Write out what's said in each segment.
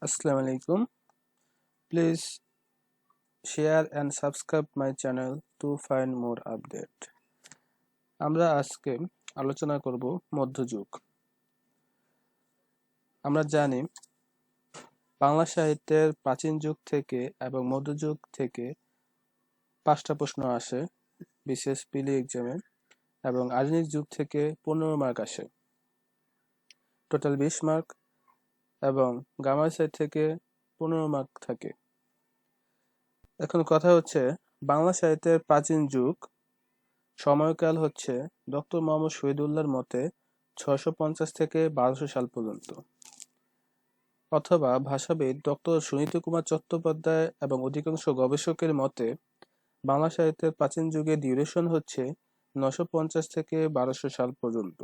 Assalamu alaikum. Please share and subscribe my channel to find more update. আমরা আজকে আলোচনা করব মধ্যযুগ। আমরা জানি বাংলা সাহিত্যের প্রাচীন যুগ থেকে এবং মধ্যযুগ থেকে 5টা প্রশ্ন আসে বিশেষ পিলি এক্সামে এবং আধুনিক যুগ থেকে 15 মার্ক আসে, টোটাল 20 মার্ক, এবং গ্রামার সাইড থেকে 15 মার্ক থাকে। এখন কথা হচ্ছে বাংলা সাহিত্যের প্রাচীন যুগ সময়কাল হচ্ছে ডক্টর মোহাম্মদ শহীদুল্লাহর মতে 650 থেকে 1200 সাল পর্যন্ত, অথবা ভাষাবিদ ডক্টর সুনীতি কুমার চট্টোপাধ্যায় এবং অধিকাংশ গবেষকের মতে বাংলা সাহিত্যের প্রাচীন যুগের ডিউরেশন হচ্ছে 950 থেকে 1200 সাল পর্যন্ত,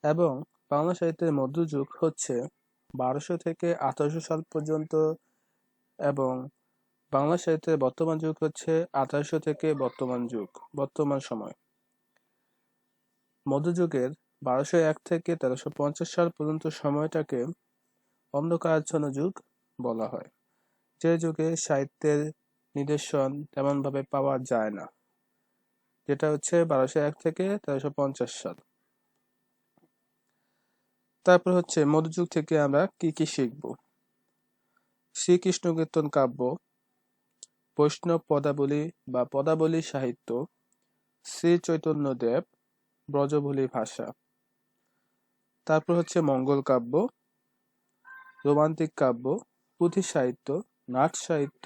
এবং বাংলা সাহিত্যের মধ্যযুগ হচ্ছে 1200 থেকে 1800 সাল পর্যন্ত, এবং বাংলা সাহিত্যের বর্তমান যুগ হচ্ছে 1800 থেকে বর্তমান সময়। মধ্যযুগের 1201 থেকে 1350 সাল পর্যন্ত সময়টাকে অন্ধকারাচ্ছন্ন যুগ বলা হয়, যে যুগে সাহিত্যের নিদর্শন তেমন ভাবে পাওয়া যায় না, যেটা হচ্ছে 1201 থেকে 1350 সাল। তারপর হচ্ছে মধ্যযুগ থেকে আমরা কি কি শিখব। শ্রীকৃষ্ণ কীর্তন কাব্য, বৈষ্ণব পদাবলী বা পদাবলী সাহিত্য, শ্রী চৈতন্যদেব, ব্রজবুলি ভাষা। তারপর হচ্ছে মঙ্গল কাব্য, রোমান্টিক কাব্য, পুঁথি সাহিত্য, নাট সাহিত্য,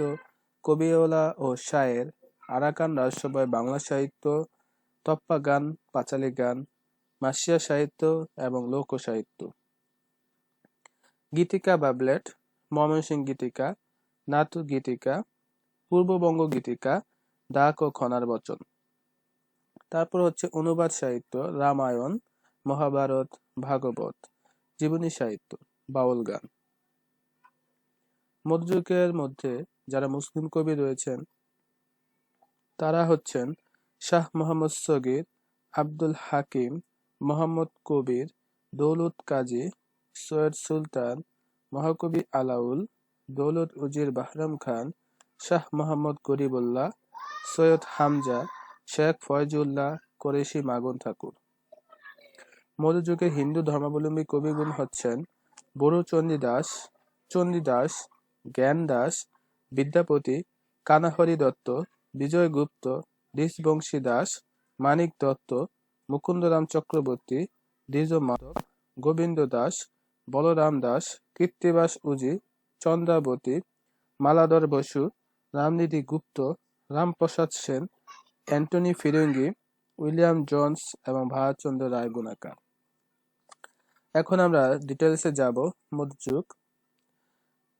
কবিওলা ও শায়ের, আরাকান রাজসভায় বাংলা সাহিত্য, টপ্পা গান, পাঁচালী গান, মাসিয়া সাহিত্য এবং লোক সাহিত্য। গীতিকা বা ব্লেড, ময়মনসিংহ গীতিকা, নাটু গীতিকা, পূর্ববঙ্গ গীতিকা, ডাক ও খনার বচন। তারপর হচ্ছে অনুবাদ সাহিত্য, রামায়ণ, মহাভারত, ভাগবত, জীবনী সাহিত্য, বাউল গান। মধ্যযুগের মধ্যে যারা মুসলিম কবি রয়েছেন তারা হচ্ছেন শাহ মোহাম্মদ সগীর, আব্দুল হাকিম, মোহাম্মদ কবির, দৌলত কাজী, সৈয়দ সুলতান, মহাকবি আলাউল, দৌলত উজির বাহরাম খান, শাহ মোহাম্মদ গরিবুল্লাহ, সৈয়দ হামজা, শেখ ফয়জুল্লাহ, কোরেশি মাগন ঠাকুর। মধ্যযুগের হিন্দু ধর্মাবলম্বী কবিগুণ হচ্ছেন বড়ু চণ্ডীদাস, জ্ঞান দাস, বিদ্যাপতি, কানাহরি দত্ত, বিজয় গুপ্ত, দ্বিজবংশী দাস, মানিক দত্ত, মুকুন্দরাম চক্রবর্তী, দ্বিজ মাধব, গোবিন্দ দাস, বলরাম দাস, কৃত্তিবাস উজি, Chandrabati, Maladhar Basu, Ramnidhi Gupta, Ramprasad Sen, Antony Firingi, William Jones এবং ভারতচন্দ্র রায় গুণাকার। এখন আমরা ডিটেলসে যাব। মধ্যযুগ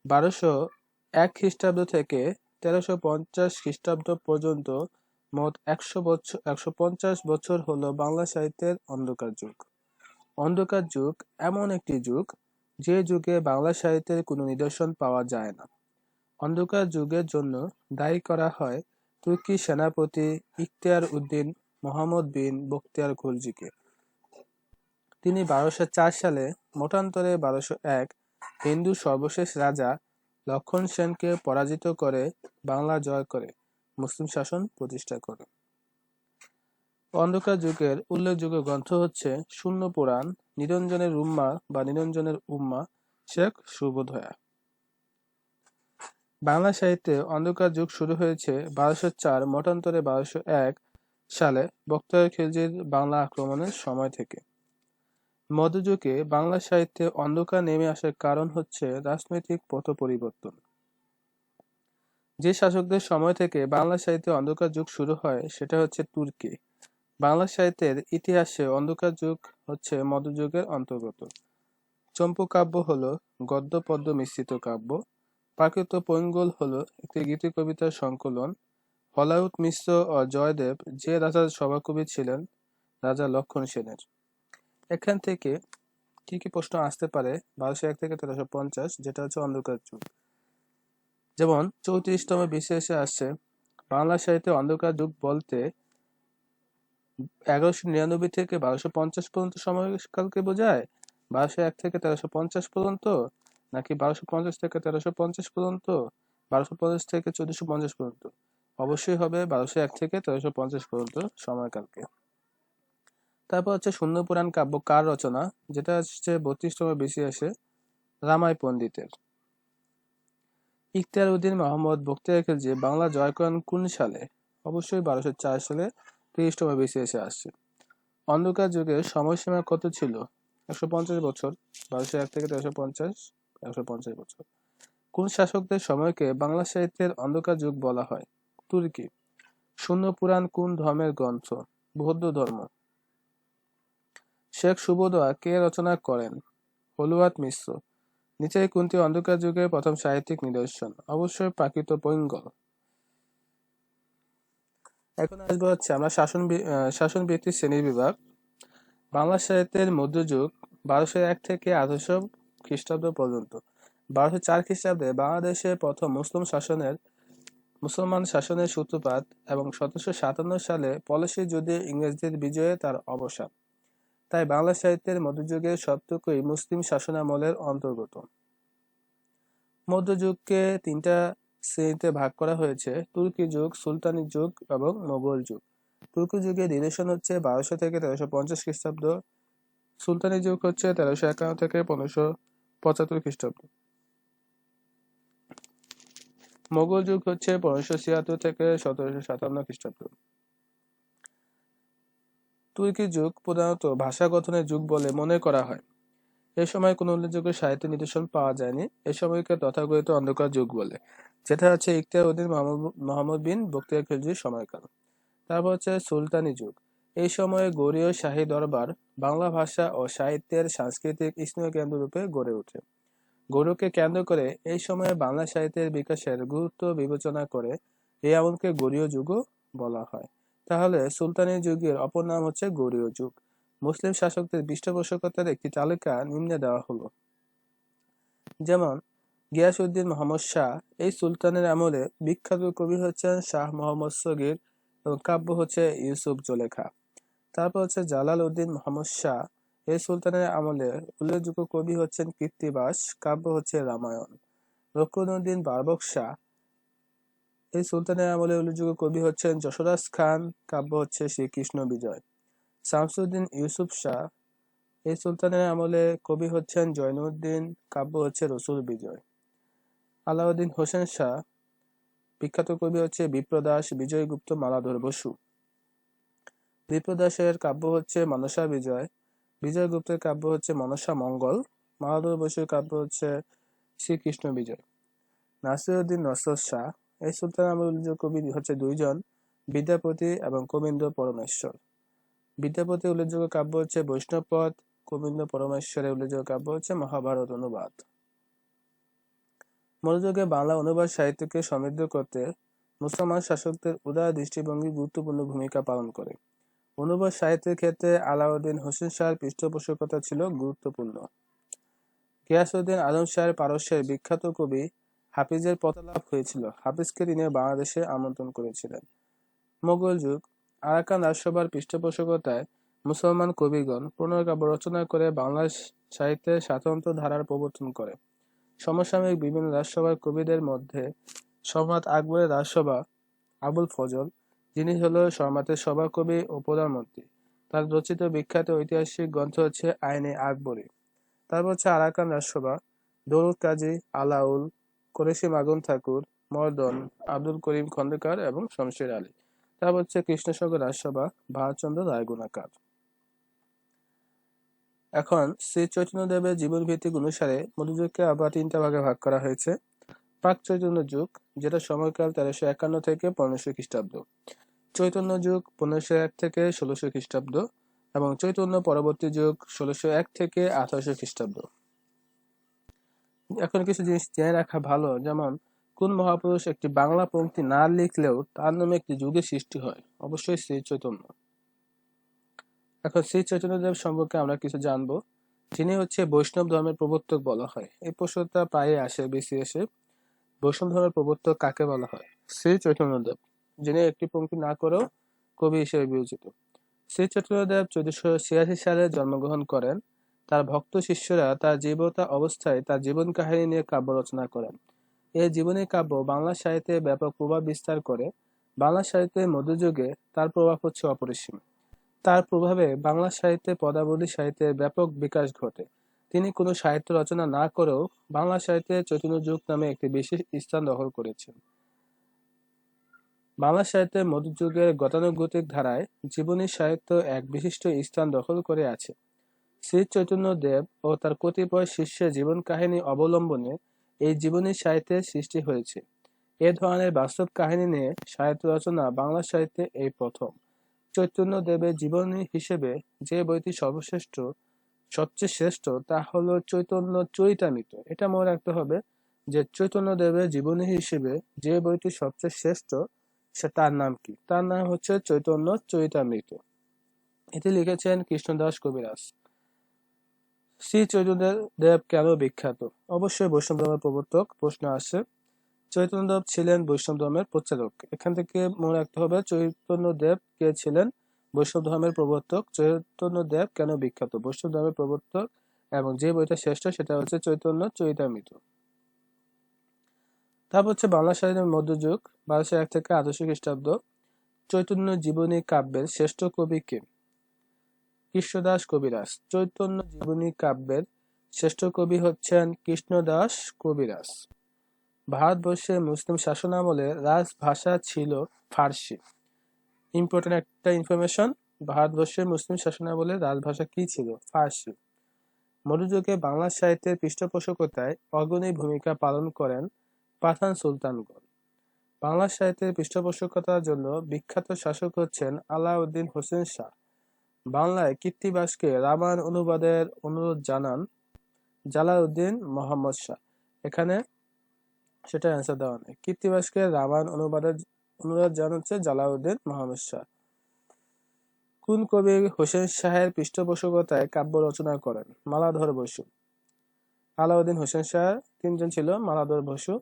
1201 খ্রিস্টাব্দ থেকে 1350 খ্রিস্টাব্দ পর্যন্ত মোট 150 বছর হলো বাংলা সাহিত্যের অন্ধকার যুগ। অন্ধকার যুগ এমন একটি যুগ যে যুগে বাংলা সাহিত্যের কোনো নিদর্শন পাওয়া যায় না। অন্ধকার যুগের জন্য দায়ী করা হয় তুর্কি সেনাপতি ইখতিয়ার উদ্দিন মোহাম্মদ বিন বখতিয়ার খলজিকে। তিনি 1204 সালে মতান্তরে 1201 হিন্দু সর্বশেষ রাজা লক্ষণ সেনকে পরাজিত করে বাংলা জয় করে মুসলিম শাসন প্রতিষ্ঠা করে। অন্ধকার যুগের উল্লেখযোগ্য গ্রন্থ হচ্ছে শূন্য পুরাণ, নিরঞ্জনের উম্মা বা নিরঞ্জনের উম্মা, শেখ সুবোধয়া। বাংলা সাহিত্যে অন্ধকার যুগ শুরু হয়েছে 1204 মতান্তরে 1201 সালে বখতিয়ার খিলজির বাংলা আক্রমণের সময় থেকে। মধ্যযুগে বাংলা সাহিত্যে অন্ধকার নেমে আসার কারণ হচ্ছে রাজনৈতিক পট পরিবর্তন। যে শাসকদের সময় থেকে বাংলা সাহিত্যে অন্ধকার যুগ শুরু হয় সেটা হচ্ছে তুর্কি। বাংলা সাহিত্যের ইতিহাসে অন্ধকার যুগ হচ্ছে মধ্যযুগের অন্তর্গত। চম্পু কাব্য হলো গদ্য পদ্য মিশ্রিত কাব্য। প্রাকৃত পৈঙ্গল হলো একটি গীতি কবিতার সংকলন। হলাউত মিশ্র ও জয়দেব যে রাজার সভাকবি ছিলেন রাজা লক্ষণ সেনের। এখান থেকে কি কি প্রশ্ন আসতে পারে 1201 থেকে 1350, যেটা হচ্ছে অন্ধকার যুগ। যেমন 34তম বিশেষে আসছে বাংলা সাহিত্যে অন্ধকার যুগ বলতে 1199 থেকে 1250 পর্যন্ত সময়কালকে বোঝায়, 1201 থেকে 1350 পর্যন্ত, নাকি 1250 থেকে 1350 পর্যন্ত, 1250 থেকে 1450 পর্যন্ত? অবশ্যই হবে 1201 থেকে 1350 পর্যন্ত সময়কালকে। তারপর হচ্ছে শূন্য পুরাণ কাব্য কার রচনা, যেটা হচ্ছে 32তম BC আসে, রামাই পণ্ডিতের। ইখতিয়ার উদ্দিন মোহাম্মদ বখতিয়ার খিলজি বাংলা জয় করেন কোন সালে? অবশ্যই 1204 সালে, 30তম BC এসে আসছে। অন্ধকার যুগের সময়সীমা কত ছিল? 150 বছর। 1201 থেকে 1350, 150 বছর। কোন শাসকদের সময়কে বাংলা সাহিত্যের অন্ধকার যুগ বলা হয়? তুর্কি। শূন্য পুরাণ কোন ধর্মের গ্রন্থ? বৌদ্ধ ধর্ম। শেখ সুবোধোয়া কে রচনা করেন? হলুয়াত মিশ্র। নিচের কোনটি অন্ধকার যুগের প্রথম সাহিত্যিক নিদর্শন? অবশ্যই প্রাকৃত পৈঙ্গল। এখন আসবো হচ্ছে আমরা শাসন ভিত্তিক শ্রেণী বিভাগ। বাংলা সাহিত্যের মধ্যযুগ 1201 থেকে 1800 খ্রিস্টাব্দ পর্যন্ত। 1204 খ্রিস্টাব্দে বাংলাদেশে প্রথম মুসলমান শাসনের সূত্রপাত এবং 1757 সালে পলাশী যুদ্ধে ইংরেজদের বিজয়ে তার অবসান। তাই বাংলা সাহিত্যের মধ্যযুগের সবটুকুই মুসলিম শাসনামলের অন্তর্গত। মধ্যযুগকে তিনটা শ্রেণীতে ভাগ করা হয়েছে: তুর্কি যুগ, সুলতানি যুগ এবং মোগল যুগ। তুর্কি যুগের ডিউরেশন হচ্ছে 1200 থেকে 1350 খ্রিস্টাব্দ। সুলতানি যুগ হচ্ছে 1351 থেকে 1575 খ্রিস্টাব্দ। মোগল যুগ হচ্ছে 1576 থেকে 1757 খ্রিস্টাব্দ। তুর্কি যুগ প্রধানত ভাষা গঠনের যুগ বলে মনে করা হয়। এ সময় কোনো উল্লেখযোগ্য সাহিত্য নিদর্শন পাওয়া যায়নি। এ সময়কে তথাকথিত অন্ধকার যুগ বলে, যেটা হচ্ছে ইখতিয়ার উদ্দিন মোহাম্মদ বিন বখতিয়ার খিলজির সময়কাল। তারপর হচ্ছে সুলতানি যুগ। এই সময়ে গৌড়ীয় শাহী দরবার বাংলা ভাষা ও সাহিত্যের সাংস্কৃতিক স্নেহ কেন্দ্র রূপে গড়ে ওঠে। গৌড়কে কেন্দ্র করে এই সময়ে বাংলা সাহিত্যের বিকাশের গুরুত্ব বিবেচনা করে এই আমলকে গৌড়ীয় যুগও বলা হয়। তাহলে সুলতানি যুগের অপর নাম হচ্ছে গৌড়ীয় যুগ। মুসলিম শাসকদের পৃষ্ঠপোষকতার একটি তালিকা নিম্নে দেওয়া হলো। যেমন গিয়াসউদ্দিন মোহাম্মদ শাহ এই সুলতানের আমলে বিখ্যাত কবি হচ্ছেন শাহ মোহাম্মদ সগীর এবং কাব্য হচ্ছে ইউসুফ জুলেখা। তারপর হচ্ছে জালাল উদ্দিন মোহাম্মদ শাহ এই সুলতানের আমলে উল্লেখযোগ্য কবি হচ্ছেন কৃত্তিবাস, কাব্য হচ্ছে রামায়ণ। রুকনউদ্দিন বারবক শাহ এই সুলতানের আমলে উল্লেখযোগ্য কবি হচ্ছেন যশোরাজ খান, কাব্য হচ্ছে শ্রীকৃষ্ণ বিজয়। শামসুদ্দিন ইউসুফ শাহ এই সুলতানের আমলে কবি হচ্ছেন জয়নুদ্দিন, কাব্য হচ্ছে রসুল বিজয়। আলাউদ্দিন হোসেন শাহ বিখ্যাত কবি হচ্ছে বিপ্রদাস, বিজয়গুপ্ত, মালাধর বসু। বিপ্রদাসের কাব্য হচ্ছে মনসা বিজয়, বিজয়গুপ্তের কাব্য হচ্ছে মনসা মঙ্গল, মালাধর বসুর কাব্য হচ্ছে শ্রীকৃষ্ণ বিজয়। নাসিরউদ্দিন নসরত শাহ এই সুলতানের আমলে উল্লেখযোগ্য কবি হচ্ছে দুইজন, বিদ্যাপতি এবং কবীন্দ্র পরমেশ্বর। বিদ্যাপতি উল্লেখযোগ্য কাব্য হচ্ছে বৈষ্ণবপদ, কবীন্দ্র পরমেশ্বরের উল্লেখযোগ্য কাব্য হচ্ছে মহাভারত অনুবাদ। মধ্যযুগে বাংলা অনুবাদ সাহিত্যকে সমৃদ্ধ করতে মুসলমান শাসকদের উদার দৃষ্টিভঙ্গি গুরুত্বপূর্ণ ভূমিকা পালন করে। অনুবাদ সাহিত্যের ক্ষেত্রে আলাউদ্দিন হোসেন শাহর পৃষ্ঠপোষকতা ছিল গুরুত্বপূর্ণ। গিয়াসউদ্দিন আজম শাহের পারস্যের বিখ্যাত কবি হাফিজের পথলাভ হয়েছিল। হাফিজকে তিনি বাংলাদেশে আমন্ত্রণ করেছিলেন। মোগল যুগ। আরাকান রাজসভার পৃষ্ঠপোষকতায় মুসলমান কবিগণ পুনর্কাব্য রচনা করে বাংলা সাহিত্যের স্বাতন্ত্র্য ধারার প্রবর্তন করে। সমসাময়িক বিভিন্ন রাজসভার কবিদের মধ্যে সম্রাট আকবরের রাজসভা আবুল ফজল, যিনি হলো সম্রাটের সভাকবি ও প্রধানমন্ত্রী, তার রচিত বিখ্যাত ঐতিহাসিক গ্রন্থ হচ্ছে আইনে আকবরী। তারপর হচ্ছে আরাকান রাজসভা দৌলত কাজী, আলাউল, কোরেশি মাগুন ঠাকুর, মর্দন, আব্দুল করিম খন্দকার এবং শমশের আলী। তারপর হচ্ছে কৃষ্ণসাগর রাজসভা ভারতচন্দ্র রায়গুণাকার। এখন শ্রী চৈতন্যদেবের জীবন ভিত্তিক অনুসারে মধ্যযুগকে আবার তিনটা ভাগে ভাগ করা হয়েছে: প্রাক চৈতন্য যুগ, যেটা সময়কাল 1351 থেকে 1500 খ্রিস্টাব্দ, চৈতন্য যুগ 1501 থেকে 1600 খ্রিস্টাব্দ এবং চৈতন্য পরবর্তী যুগ 1601 থেকে 1800 খ্রিস্টাব্দ। এখন কিছু জিনিস জেনে রাখা ভালো, যেমন কোন মহাপুরুষ একটি বাংলা পংক্তি না লিখলেও তার নামে একটি যুগের সৃষ্টি হয়? অবশ্যই শ্রী চৈতন্য। এখন শ্রী চৈতন্যদেব সম্পর্কে আমরা কিছু জানবো, যিনি হচ্ছে বৈষ্ণব ধর্মের প্রবর্তক বলা হয়। এই প্রশ্নটা প্রায় আসে বিসিএসে, বৈষ্ণব ধর্মের প্রবর্তক কাকে বলা হয়? শ্রী চৈতন্যদেব, যিনি একটি পংক্তি না করেও কবি হিসেবে বিবেচিত। শ্রী চৈতন্যদেব 1486 সালে জন্মগ্রহণ করেন। তার ভক্ত শিষ্যরা তার জীবতা অবস্থায় তার জীবন কাহিনী নিয়ে কাব্য রচনা করেন। এই জীবনী কাব্য বাংলা সাহিত্যে ব্যাপক প্রভাব বিস্তার করে। বাংলা সাহিত্যের মধ্যযুগে তার প্রভাব হচ্ছে অপরিসীম। তার প্রভাবে বাংলা সাহিত্যে পদাবলী সাহিত্যের ব্যাপক বিকাশ ঘটে। তিনি কোনো সাহিত্য রচনা না করেও বাংলা সাহিত্যে চৈতন্য যুগ নামে একটি বিশেষ স্থান দখল করেছেন। বাংলা সাহিত্যের মধ্যযুগের গতানুগতিক ধারায় জীবনী সাহিত্য এক বিশিষ্ট স্থান দখল করে আছে। শ্রী চৈতন্য দেব ও তার কতিপয় শিষ্যের জীবন কাহিনী অবলম্বনে এই জীবনী সাহিত্যের সৃষ্টি হয়েছে। এ ধরনের বাস্তব কাহিনী নিয়ে সাহিত্য রচনা বাংলা সাহিত্যে এই প্রথম। চৈতন্য দেবের জীবনী হিসেবে যে বইটি সবচেয়ে শ্রেষ্ঠ তা হলো চৈতন্য চরিতামৃত। এটা মনে রাখতে হবে যে চৈতন্য দেবের জীবনী হিসেবে যে বইটি সবচেয়ে শ্রেষ্ঠ তার নাম কি? তার নাম হচ্ছে চৈতন্য চরিতামৃত। এটি লিখেছেন কৃষ্ণদাস কবিরাজ। শ্রী চৈতন্য দেব কেন বিখ্যাত? অবশ্যই বৈষ্ণব ধর্মের প্রবর্তক। প্রশ্ন আসে, চৈতন্য দেব ছিলেন বৈষ্ণব ধর্মের প্রচারক। এখান থেকে মনে রাখতে হবে চৈতন্য দেব কে ছিলেন? বৈষ্ণব ধর্মের প্রবর্তক। চৈতন্য দেব কেন বিখ্যাত? বৈষ্ণব ধর্মের প্রবর্তক, এবং যে বইটা শ্রেষ্ঠ সেটা হচ্ছে চৈতন্য চরিতামৃত। তারপর হচ্ছে বাংলা সাহিত্যের মধ্যযুগ 1201 থেকে 1800 খ্রিস্টাব্দ। চৈতন্য জীবনী কাব্যের শ্রেষ্ঠ কবি কে? কৃষ্ণদাস কবিরাজ। চৈতন্য জীবনী কাব্যের শ্রেষ্ঠ কবি হচ্ছেন কৃষ্ণদাস কবিরাজ। ভারতবর্ষে মুসলিম শাসনামলে রাজভাষা ছিল ফার্সি। ইম্পর্টেন্ট একটা ইনফরমেশন, ভারতবর্ষের মুসলিম শাসনামলে রাজভাষা কি ছিল? ফার্সি। মধ্যযুগে বাংলা সাহিত্যের পৃষ্ঠপোষকতায় অগ্রণী ভূমিকা পালন করেন পাঠান সুলতানগণ। বাংলা সাহিত্যের পৃষ্ঠপোষকতার জন্য বিখ্যাত শাসক হচ্ছেন আলাউদ্দিন হোসেন শাহ। বাংলায় কৃত্তিবাসকে রামায়ণ অনুবাদের অনুরোধ জানান জালালউদ্দিন মোহাম্মদ শাহ। এখানে সেটা অ্যান্সার দেওয়া নেই। কৃত্তিবাসকে রামায়ণ অনুবাদের অনুরোধ জানাচ্ছে জালালউদ্দিন মোহাম্মদ শাহ। কোন কবি হোসেন শাহের পৃষ্ঠপোষকতায় কাব্য রচনা করেন? মালাধর বসু। আলাউদ্দিন হোসেন শাহ তিনজন ছিল, মালাধর বসু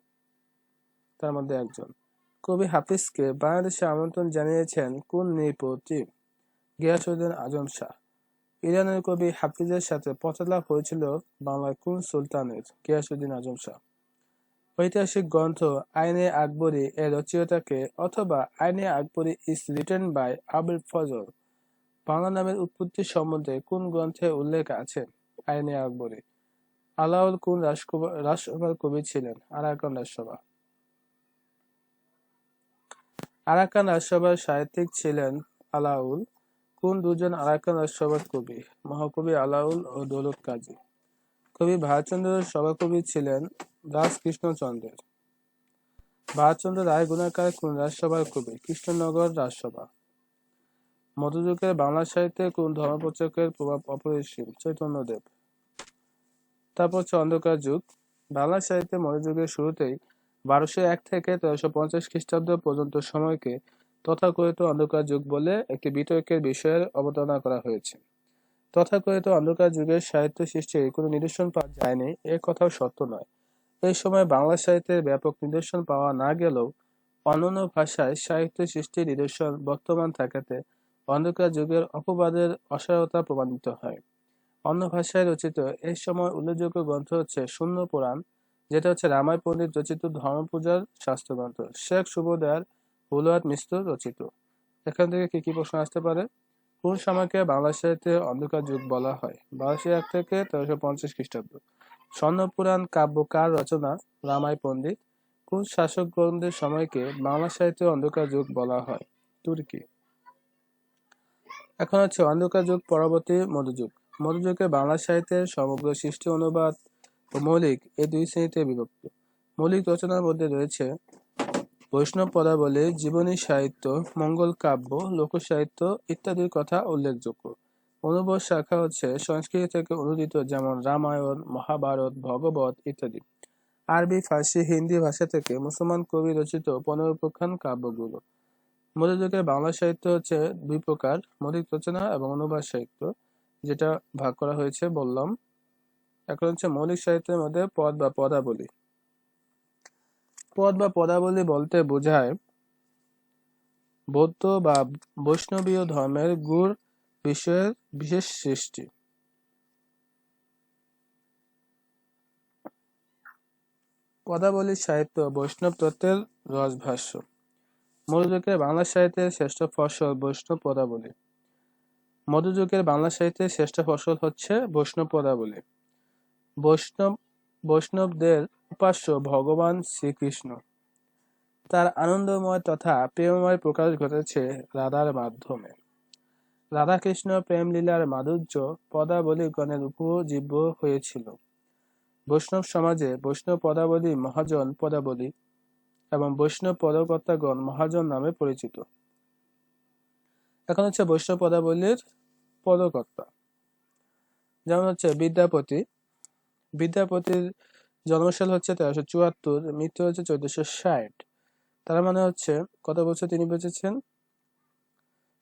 তার মধ্যে একজন। কবি হাফিজকে বাংলাদেশে আমন্ত্রণ জানিয়েছেন কোন নৃপতি? গিয়াসউদ্দিন আজম শাহ। ইরানের কবি হাফিজের সাথে পথলাভ হয়েছিল বাংলার কোন সুলতানের? গিয়াসউদ্দিন আজম শাহ। ঐতিহাসিক গ্রন্থ আইনে আকবরী এর রচয়িতাকে, অথবা Ain-e Akbari is written by Abul Fazl. Bangla নামের উৎপত্তি সম্বন্ধে কোন গ্রন্থে উল্লেখ আছে? আইনে আকবরী। আলাউল কোন রাজসভার কবি ছিলেন? আরাকান রাজসভা। আরাকান রাজসভার সাহিত্যিক ছিলেন আলাউল। কোন দুজন আরাকান রাজসভার কবি? মহাকবি আলাউল ও দৌলত কাজী। কবি ভারতচন্দ্রের সভাকবি ছিলেন রাজকৃষ্ণচন্দ্রের। ভারতচন্দ্র রায় গুণাকার কোন রাজসভার কবি? কৃষ্ণনগর রাজসভা। মধ্যযুগের বাংলা সাহিত্যে কোন ধর্মপ্রচারকের প্রভাব অপরিসীম? চৈতন্যদেব। তারপর হচ্ছে অন্ধকার যুগ। বাংলা সাহিত্যে মধ্যযুগের শুরুতেই 1201 থেকে 1350 খ্রিস্টাব্দ পর্যন্ত সময়কে তথাকথিত অন্ধকার যুগ বলে একটি বিতর্কের বিষয়ের অবতারণা করা হয়েছে। তথাকথিত অন্ধকার যুগের সাহিত্য সৃষ্টির কোনো নিদর্শন পাওয়া যায়নি এ কথাও সত্য নয়। এই সময় বাংলা সাহিত্যের ব্যাপক নিদর্শন পাওয়া না গেলেও অন্যান্য ভাষায় সাহিত্য সৃষ্টির নিদর্শন বর্তমান থাকাতে অন্ধকার যুগের অপবাদের অসারতা প্রমাণিত হয়। অন্য ভাষায় রচিত এই সময় উল্লেখযোগ্য গ্রন্থ হচ্ছে শূন্য পুরাণ, যেটা হচ্ছে রামায় পণ্ডিত রচিত ধর্মপূজার শাস্ত্রগ্রন্থ, শেখ সুবোদার হুলাত মিশ্র রচিত। এখান থেকে কি কি প্রশ্ন আসতে পারে? কোন সময়কে বাংলা সাহিত্যে অন্ধকার যুগ বলা হয়? 1201 থেকে 1350 খ্রিস্টাব্দ। স্বর্ণপুরাণ কাব্য কার রচনা? রামায় পণ্ডিত। কোন শাসকগণদের সময়কে বাংলা সাহিত্যে অন্ধকার যুগ বলা হয়? তুর্কি। এখন হচ্ছে অন্ধকার যুগ পরবর্তী মধ্যযুগ। মধ্যযুগে বাংলা সাহিত্যের সমগ্র সৃষ্টি অনুবাদ ও মৌলিক এই দুই শ্রেণীতে বিভক্ত। মৌলিক রচনার মধ্যে রয়েছে বৈষ্ণব পদাবলী, জীবনী সাহিত্য, মঙ্গল কাব্য, লোকসাহিত্য ইত্যাদির কথা উল্লেখযোগ্য। অনুবাদ শাখা হচ্ছে সংস্কৃত থেকে অনুদিত, যেমন রামায়ণ, মহাভারত, ভগবত ইত্যাদি। আরবি, ফার্সি, হিন্দি ভাষা থেকে মুসলমান কবি রচিত 15 প্রকার কাব্যগুলো। মধ্যযুগের বাংলা সাহিত্য হচ্ছে দুই প্রকার, মৌলিক রচনা এবং অনুবাদ সাহিত্য, যেটা ভাগ করা হয়েছে বললাম। এখন হচ্ছে মৌলিক সাহিত্যের মধ্যে পদ বা পদাবলী। পদ বা পদাবলী বলতে বোঝায় বৌদ্ধ বা বৈষ্ণবীয় ধর্মের গূঢ় বিষয়ের বিশেষ সৃষ্টি। পদাবলী সাহিত্য বৈষ্ণব তত্ত্বের রসভাষ্য। মধ্যযুগের বাংলা সাহিত্যের শ্রেষ্ঠ ফসল বৈষ্ণব পদাবলী। মধ্যযুগের বাংলা সাহিত্যের শ্রেষ্ঠ ফসল হচ্ছে বৈষ্ণব পদাবলী। বৈষ্ণবদের উপাস্য ভগবান শ্রীকৃষ্ণ। তার আনন্দময় তথা প্রেমময় প্রকাশ ঘটেছে রাধার মাধ্যমে। রাধাকৃষ্ণ প্রেমলীলার মাধুর্য পদাবলীগণের উপজীব্য হয়েছিল। বৈষ্ণব সমাজে বৈষ্ণব পদাবলী মহাজন পদাবলী এবং বৈষ্ণব পদকর্তাগণ মহাজন নামে পরিচিত। এখন হচ্ছে বৈষ্ণব পদাবলীর পদকর্তা, যেমন হচ্ছে বিদ্যাপতি। বিদ্যাপতির জন্মসাল হচ্ছে 1374, মৃত্যু হচ্ছে 1460। তার মানে হচ্ছে কত বছর তিনি বেঁচেছেন?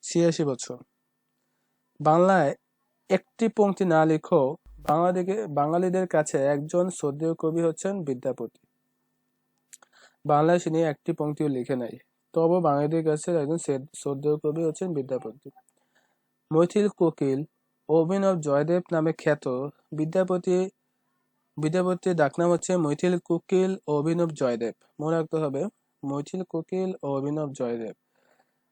86 বছর। বাংলায় একটি পংক্তি না লিখেও বাঙালিদের কাছে একজন শ্রদ্ধেয় কবি হচ্ছেন বিদ্যাপতি। বাংলায় তিনি একটি পংক্তিও লিখে নাই, তবে বাঙালিদের কাছে একজন শ্রদ্ধেয় কবি হচ্ছেন বিদ্যাপতি। মৈথিল কোকিল অভিনব জয়দেব নামে খ্যাত বিদ্যাপতির ডাকনাম হচ্ছে মৈথিল কোকিল ও অভিনব জয়দেব। মনে রাখতে হবে, মৈথিল কোকিল ও অভিনব জয়দেব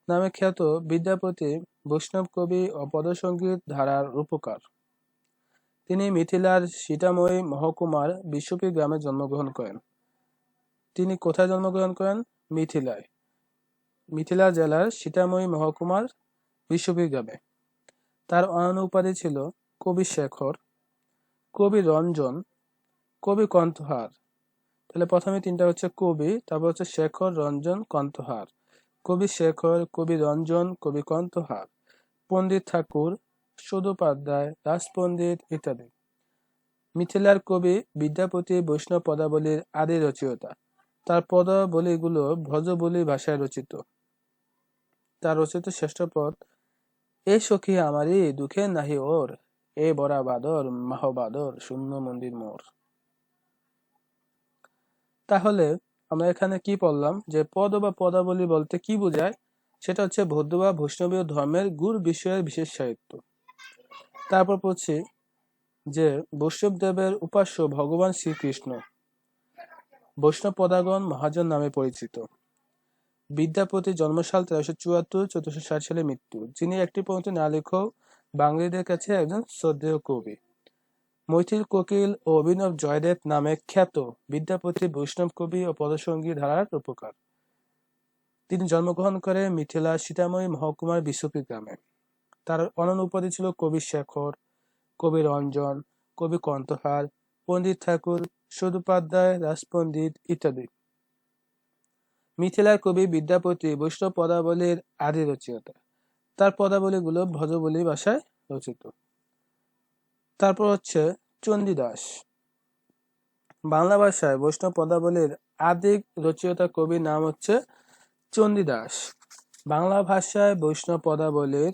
নামে খ্যাত বিদ্যাপতি বৈষ্ণব কবি ও পদসঙ্গীত ধারার রূপকার। তিনি মিথিলার সীতাময়ী মহকুমার বিশ্বপী গ্রামে জন্মগ্রহণ করেন। তিনি কোথায় জন্মগ্রহণ করেন? মিথিলায়। মিথিলা জেলার সীতাময়ী মহকুমার বিশ্বপী গ্রামে। তার অন্যান্য উপাধি ছিল কবি শেখর, কবি রঞ্জন, কবি কণ্ঠহার। তাহলে প্রথমে তিনটা হচ্ছে কবি, তারপর হচ্ছে শেখর, রঞ্জন, কণ্ঠহার। কবি শেখর, কবি রঞ্জন, কবি কণ্ঠহার, পণ্ডিত ঠাকুর, সদোপাধ্যায়, রাজপণ্ডিত ইত্যাদি। মিথিলার কবি বিদ্যাপতি বৈষ্ণব পদাবলীর আদি রচয়িতা। তার পদাবলীগুলো ব্রজবুলি ভাষায় রচিত। তার রচিত শ্রেষ্ঠ পদ এ সখী আমারি দুঃখে নাহি ওর, এ বরা বাদর মাহবাদর শূন্য মন্দির মোর। তাহলে আমরা এখানে কি পড়লাম? যে পদ বা পদাবলী বলতে কি বোঝায়? সেটা হচ্ছে বৌদ্ধ বা বৈষ্ণবীয় ধর্মের গুর বিষয়ের বিশেষ সাহিত্য। তারপর পড়ছি যে বৈষ্ণবদেবের উপাস্য ভগবান শ্রীকৃষ্ণ বৈষ্ণব পদাগণ মহাজন নামে পরিচিত। বিদ্যাপতির জন্মসাল 1374, 1460 সালে মৃত্যু। যিনি একটি পংক্তি না লিখেও বাঙালিদের কাছে একজন শ্রদ্ধেয় কবি। মৈথিল কোকিল ও অভিনব জয়দেব নামে খ্যাত বিদ্যাপতি বৈষ্ণব কবি ও পদসঙ্গীত ধারার রূপকার। তিনি জন্মগ্রহণ করে মিথিলা সীতাময়ী মহকুমার বিশ্বপী গ্রামে। তার অন্যান্য উপাধি ছিল কবি শেখর, কবি রঞ্জন, কবি কণ্ঠহার, পণ্ডিত ঠাকুর, সদোপাধ্যায়, রাজপণ্ডিত ইত্যাদি। মিথিলার কবি বিদ্যাপতি বৈষ্ণব পদাবলীর আদি রচয়িতা। তার পদাবলীগুলো ব্রজবুলি ভাষায় রচিত। তারপর হচ্ছে চণ্ডীদাস। বাংলা ভাষায় বৈষ্ণব পদাবলীর আদি রচয়িতা কবির নাম হচ্ছে চণ্ডীদাস। বাংলা ভাষায় বৈষ্ণব পদাবলীর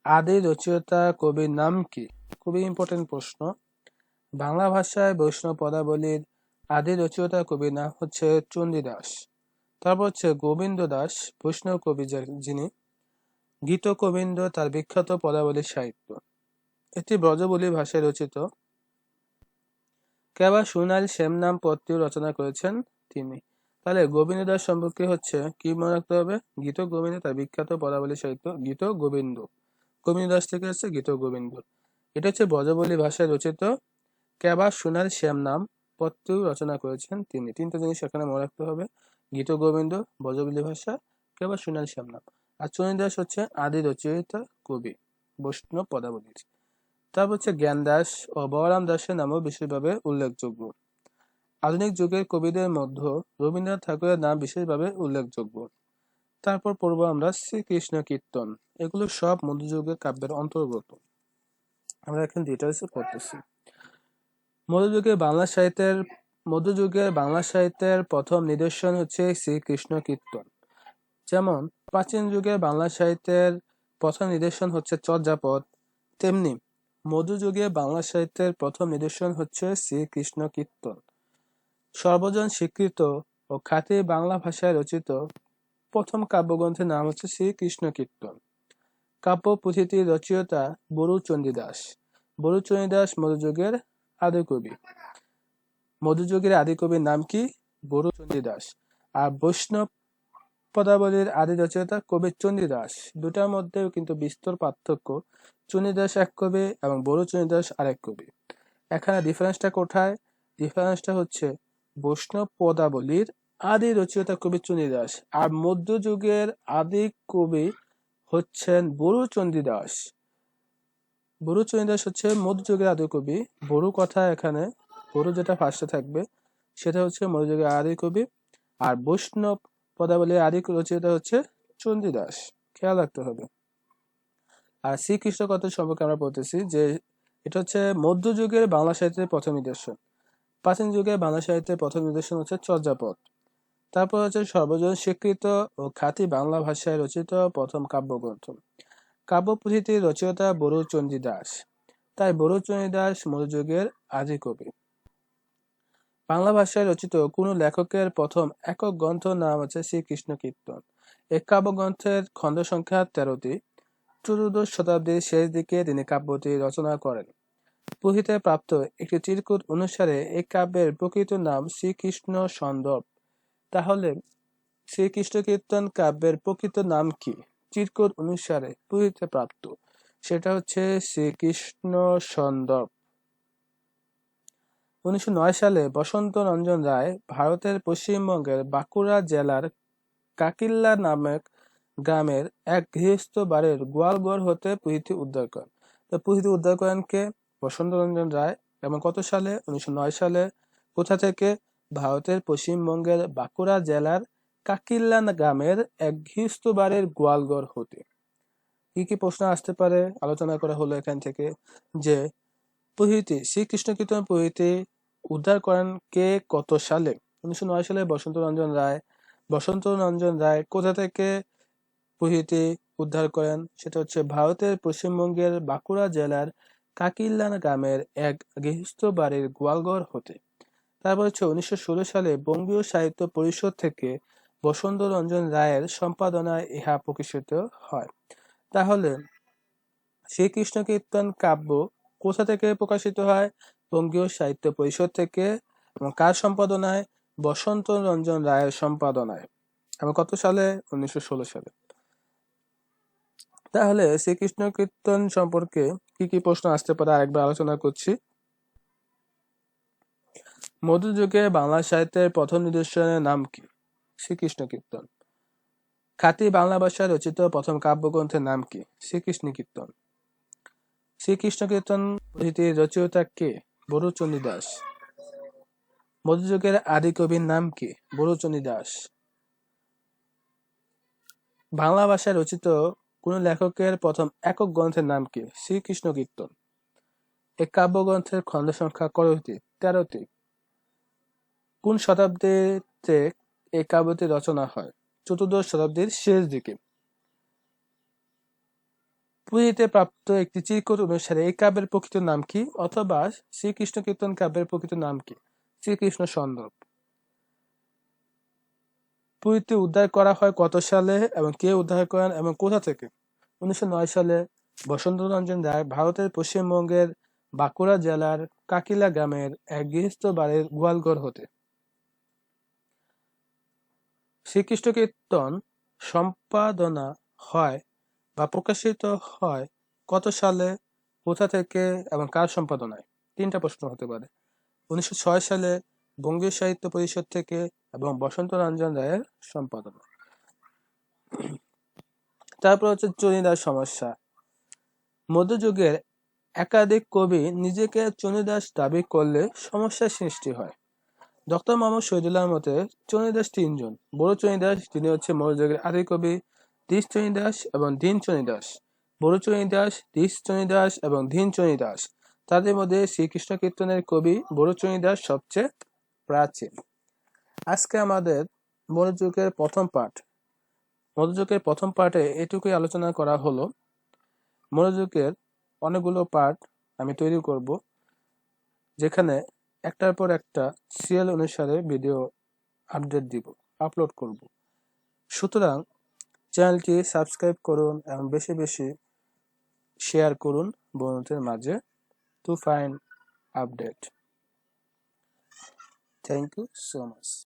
আদি রচয়িতা কবির নাম কি? খুবই ইম্পর্টেন্ট প্রশ্ন। বাংলা ভাষায় বৈষ্ণব পদাবলীর আদি রচয়িতা কবির নাম হচ্ছে চণ্ডীদাস। তারপর হচ্ছে গোবিন্দ দাস, বৈষ্ণব কবি যিনি। গীত গোবিন্দ তার বিখ্যাত পদাবলী সাহিত্য। এটি ব্রজবুলি ভাষায় রচিত। কেবা সোনাল শ্যাম নাম পদটি রচনা করেছেন তিনি। তাহলে গোবিন্দ দাস সম্পর্কে হচ্ছে কি মনে রাখতে হবে? গীত গোবিন্দ তার বিখ্যাত পদাবলী সাহিত্য। গীত গোবিন্দ, গোবিন্দ দাস থেকে হচ্ছে গীত গোবিন্দ। এটা হচ্ছে ব্রজবুলি ভাষায় রচিত। কেবা সোনাল শ্যাম নাম পদটি রচনা করেছেন তিনি। তিনটা জিনিস এখানে মনে রাখতে হবে: গীত গোবিন্দ, ব্রজবুলি ভাষা, কেবা সোনাল শ্যাম নাম। আর চণ্ডীদাস হচ্ছে আদি রচয়িতা কবি বৈষ্ণব পদাবলীর। তারপর হচ্ছে জ্ঞান দাস ও বলরাম দাসের নামও বিশেষভাবে উল্লেখযোগ্য। আধুনিক যুগের কবিদের মধ্যে রবীন্দ্রনাথ ঠাকুরের নাম বিশেষভাবে উল্লেখযোগ্য। তারপর পড়ব আমরা শ্রীকৃষ্ণ কীর্তন। এগুলো সব মধ্যযুগের কাব্যের অন্তর্গত। আমরা এখন ডিটেলসে পড়তেছি। মধ্যযুগের বাংলা সাহিত্যের প্রথম নিদর্শন হচ্ছে শ্রীকৃষ্ণ কীর্তন। যেমন প্রাচীন যুগের বাংলা সাহিত্যের প্রথম নিদর্শন হচ্ছে চর্যাপদ, তেমনি মধ্যযুগীয় বাংলা সাহিত্যের প্রথম নিদর্শন হচ্ছে শ্রীকৃষ্ণ কীর্তন। সর্বজন স্বীকৃত ও খাঁটি বাংলা ভাষায় রচিত প্রথম কাব্যগ্রন্থের নাম হচ্ছে শ্রীকৃষ্ণ কীর্তন। কাব্য পুঁথিটির রচয়িতা বড়ু চণ্ডীদাস। বড়ু চণ্ডীদাস মধ্যযুগের আদিকবি। মধ্যযুগের আদিকবির নাম কি? বড়ু চণ্ডীদাস। আর বৈষ্ণব পদাবলীর আদি রচয়িতা কবি চণ্ডীদাস। দুটার মধ্যেও কিন্তু বিস্তর পার্থক্য। চণ্ডীদাস এক কবি এবং বড়ু চণ্ডীদাস আরেক কবি। এখানে ডিফারেন্সটা কোথায়? ডিফারেন্সটা হচ্ছে বৈষ্ণব পদাবলীর আদি রচয়িতা কবি চণ্ডীদাস আর মধ্যযুগের আদি কবি হচ্ছেন বড়ু চণ্ডীদাস। বড়ু চণ্ডীদাস হচ্ছে মধ্যযুগের আদি কবি। বড়ু কথা এখানে বড়ু যেটা ফার্স্টে থাকবে সেটা হচ্ছে মধ্যযুগের আদি কবি, আর বৈষ্ণব পদাবলীর আদি রচয়িতা হচ্ছে চণ্ডীদাস। খেয়াল রাখতে হবে। আর শ্রীকৃষ্ণ কথা সম্পর্কে আমরা বলতেছি যে এটা হচ্ছে মধ্যযুগের বাংলা সাহিত্যের প্রথম নিদর্শন। প্রাচীন যুগে বাংলা সাহিত্যের প্রথম নিদর্শন হচ্ছে চর্যাপদ। তারপর হচ্ছে সর্বজন স্বীকৃত ও খ্যাতি বাংলা ভাষায় রচিত প্রথম কাব্যগ্রন্থ। কাব্যপুঁথিটির রচয়িতা বড়ু চণ্ডীদাস। তাই বড়ু চণ্ডীদাস মধ্যযুগের আদি কবি। বাংলা ভাষায় রচিত কোন লেখকের প্রথম একক গ্রন্থ নাম হচ্ছে শ্রীকৃষ্ণ কীর্তন। এই কাব্যগ্রন্থের খণ্ড সংখ্যা 13টি। চতুর্দশ শতাব্দীর শেষ দিকে তিনি কাব্যটি রচনা করেন। পুঁথিতে প্রাপ্ত একটি চিরকুট অনুসারে এই কাব্যের প্রকৃত নাম শ্রীকৃষ্ণ সন্দর্ভ। তাহলে শ্রীকৃষ্ণ কীর্তন কাব্যের প্রকৃত নাম কি? চিরকুট অনুসারে পুঁথিতে প্রাপ্ত সেটা হচ্ছে শ্রীকৃষ্ণ সন্দর্ভ। 1909 সালে বসন্ত রঞ্জন রায় ভারতের পশ্চিমবঙ্গের বাঁকুড়া জেলার কাকিল্লা নামক গ্রামের এক গৃহস্থ বাড়ির গোয়ালঘর হতে পুঁথিটি উদ্ধার করেন। তো পুঁথিটি উদ্ধার করেন কে? বসন্ত রঞ্জন রায়। এবং কত সালে? 1909 সালে। কোথা থেকে? ভারতের পশ্চিমবঙ্গের বাঁকুড়া জেলার কাকিল্লা গ্রামের এক গৃহস্থ বাড়ির গোয়ালঘর হতে। কি কি প্রশ্ন আসতে পারে আলোচনা করা হলো এখান থেকে, যে পুঁথিটি শ্রীকৃষ্ণ কীর্তন পুঁথিটি উদ্ধার করেন কে, কত সালে? 1909 সালে বসন্ত রঞ্জন রায়। বসন্ত রঞ্জন রায় কোথা থেকে পুঁথিটি উদ্ধার করেন? সেটা হচ্ছে ভারতের পশ্চিমবঙ্গের বাঁকুড়া জেলার কাকিল্লা গ্রামের এক গৃহস্থ বাড়ির গোয়ালঘর হতে। তারপর হচ্ছে 1916 সালে বঙ্গীয় সাহিত্য পরিষদ থেকে বসন্ত রঞ্জন রায়ের সম্পাদনায় ইহা প্রকাশিত হয়। তাহলে শ্রীকৃষ্ণ কীর্তন কাব্য কোথা থেকে প্রকাশিত হয়? বঙ্গীয় সাহিত্য পরিষদ থেকে। এবং কার সম্পাদনায়? বসন্ত রঞ্জন রায়ের সম্পাদনায়। এবং কত সালে? 1916 সালে। তাহলে শ্রীকৃষ্ণ কীর্তন সম্পর্কে কি কি প্রশ্ন আসতে পারে আরেকবার আলোচনা করছি। মধ্যযুগে বাংলা সাহিত্যের প্রথম নিদর্শনের নাম কি? শ্রীকৃষ্ণ কীর্তন। খ্যাতি বাংলা ভাষায় রচিত প্রথম কাব্যগ্রন্থের নাম কি? শ্রীকৃষ্ণ কীর্তন। শ্রীকৃষ্ণ কীর্তন পুঁথিটির রচয়িতা কে? বড়ু চণ্ডীদাস। মধ্যযুগের আদি কবির নাম কি? বড়ু চণ্ডীদাস। বাংলা ভাষায় রচিত কোন লেখকের প্রথম একক গ্রন্থের নাম কি? শ্রীকৃষ্ণ কীর্তন। এই কাব্যগ্রন্থের খণ্ড সংখ্যা কয়টি? 13টি। কোন শতাব্দীতে এই কাব্যটি রচনা হয়? চতুর্দশ শতাব্দীর শেষ দিকে। পুঁথিতে প্রাপ্ত একটি চিরকুট অনুসারে এই কাব্যের প্রকৃত নাম কি? অথবা শ্রীকৃষ্ণ কীর্তন কাব্যের প্রকৃত নাম কি? শ্রীকৃষ্ণ সন্দর্ভ। পুঁথিটি উদ্ধার করা হয় কত সালে এবং কে উদ্ধার করেন এবং কোথা থেকে? 1909 সালে বসন্ত রঞ্জন রায় ভারতের পশ্চিমবঙ্গের বাঁকুড়া জেলার কাকিলা গ্রামের এক গৃহস্থ বাড়ির গোয়ালঘর হতে। শ্রীকৃষ্ণ কীর্তন সম্পাদনা হয় বা প্রকাশিত হয় কত সালে, কোথা থেকে এবং কার সম্পাদনায়? 3টা প্রশ্ন হতে পারে। 1906 সালে বঙ্গীয় সাহিত্য পরিষদ থেকে এবং বসন্ত রঞ্জন রায়ের সম্পাদনা। তারপর হচ্ছে চণ্ডীদাস সমস্যা। মধ্যযুগের একাধিক কবি নিজেকে চণ্ডীদাস দাবি করলে সমস্যার সৃষ্টি হয়। ডক্টর মোহাম্মদ শহীদুল্লাহর মতে চণ্ডীদাস 3 জন। বড়ু চণ্ডীদাস, যিনি হচ্ছে মধ্যযুগের আদি কবি, দ্বিজ চণ্ডীদাস এবং দীন চণ্ডীদাস। বড়ু চণ্ডীদাস, দ্বিজ চণ্ডীদাস এবং দীন চণ্ডীদাস। তাদের মধ্যে শ্রীকৃষ্ণ কীর্তনের কবি বড়ু চণ্ডীদাস সবচেয়ে প্রাচীন। আজকে আমাদের মধ্যযুগের প্রথম পার্টে এটুকুই আলোচনা করা হলো। মধ্যযুগের অনেকগুলো পার্ট আমি তৈরি করব, যেখানে একটার পর একটা সিরিয়াল অনুসারে ভিডিও আপলোড করব। সুতরাং চ্যানেলটি সাবস্ক্রাইব করুন এবং বেশি বেশি শেয়ার করুন বন্ধুদের মাঝে to find update. Thank you so much.